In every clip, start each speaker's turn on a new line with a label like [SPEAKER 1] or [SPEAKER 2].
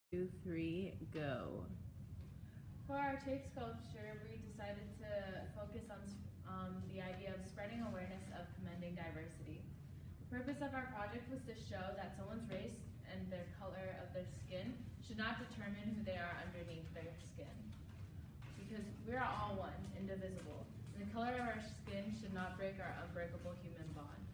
[SPEAKER 1] 2, 3, go.
[SPEAKER 2] For our tape sculpture, we decided to focus on the idea of spreading awareness of commending diversity. The purpose of our project was to show that someone's race and their color of their skin should not determine who they are underneath their skin. Because we are all one, indivisible, and the color of our skin should not break our unbreakable human bond.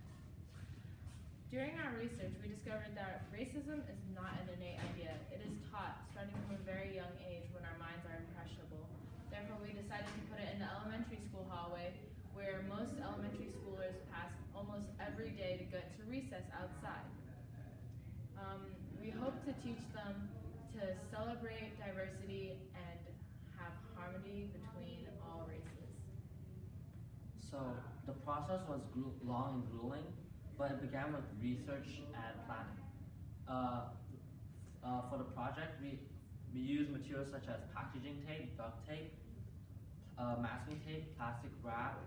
[SPEAKER 2] During our research, we discovered that racism is not an innate idea. It is taught starting from a very young age when our minds are impressionable. Therefore, we decided to put it in the elementary school hallway where most elementary schoolers pass almost every day to get to recess outside. We hope to teach them to celebrate diversity and have harmony between all races.
[SPEAKER 3] So the process was long and grueling, but it began with research and planning. For the project, we used materials such as packaging tape, duct tape, masking tape, plastic wrap,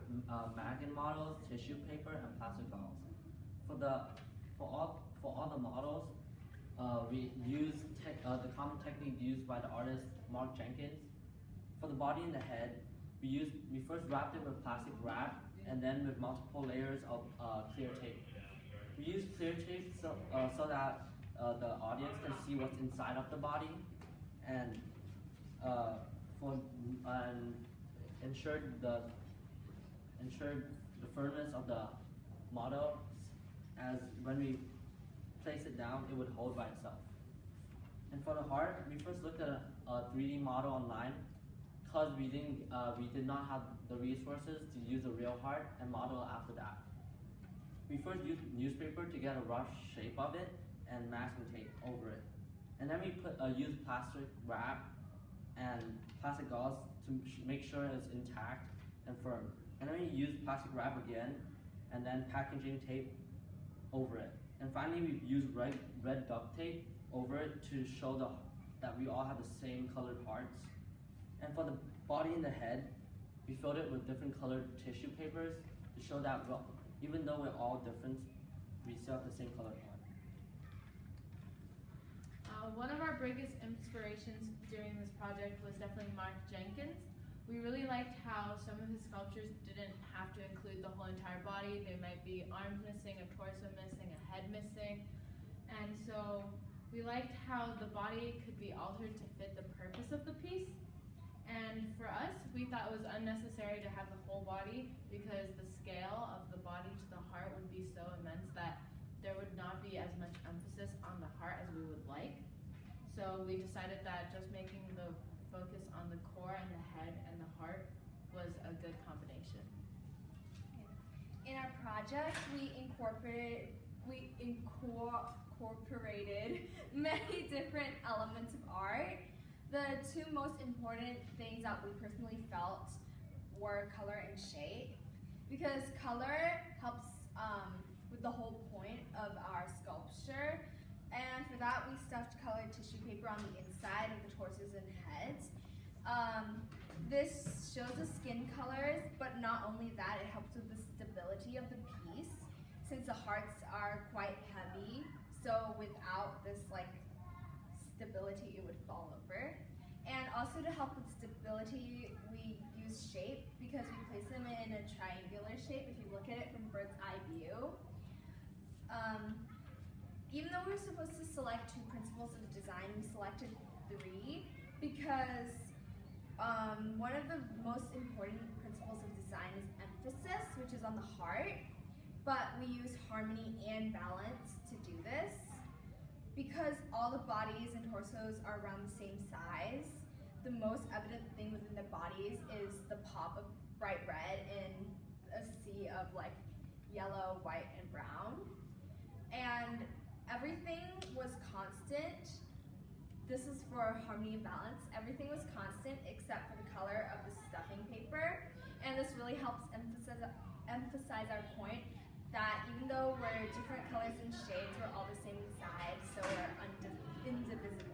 [SPEAKER 3] mannequin models, tissue paper, and plastic dolls. For all the models, we used the common technique used by the artist Mark Jenkins. For the body and the head, we first wrapped it with plastic wrap and then with multiple layers of clear tape. We use clear tape so that the audience can see what's inside of the body and ensured the firmness of the model, as when we place it down, it would hold by itself. And for the heart, we first looked at a 3D model online because we did not have the resources to use a real heart and model after that. We first used newspaper to get a rough shape of it and masking tape over it. And then we used plastic wrap and plastic gauze to make sure it's intact and firm. And then we used plastic wrap again and then packaging tape over it. And finally we used red duct tape over it to show that we all have the same colored hearts. And for the body and the head, we filled it with different colored tissue papers to show that even though we're all different, we still have the same colored heart.
[SPEAKER 2] One of our biggest inspirations during this project was definitely Mark Jenkins. We really liked how some of his sculptures didn't have to include the whole entire body. They might be arms missing, a torso missing, a head missing. And so we liked how the body could be altered to fit the purpose of the piece. And for us, we thought it was unnecessary to have the whole body because the scale of the body to the heart would be so immense that there would not be as much emphasis on the heart as we would like. So we decided that just making the focus on the core and the head and the heart was a good combination.
[SPEAKER 4] In our project, we incorporated many different elements of art. The two most important things that we personally felt were color and shape, because color helps with the whole point of our sculpture. And for that, we stuffed colored tissue paper on the inside of the torsos and heads. This shows the skin colors, but not only that, it helps with the stability of the piece, since the hearts are quite heavy. So without this stability, it would fall over. And also to help with stability, we use shape because we place them in a triangular shape if you look at it from bird's eye view. Even though we were supposed to select 2 principles of design, we selected 3 because one of the most important principles of design is emphasis, which is on the heart, but we use harmony and balance to do this. Because all the bodies and torsos are around the same size, the most evident thing within the bodies is the pop of bright red in a sea of yellow, white, and brown. And everything was constant. This is for harmony and balance. Everything was constant except for the color of the stuffing paper. And this really helps emphasize our point that even though we're different colors and shades, we're all the same size, so we're indivisible.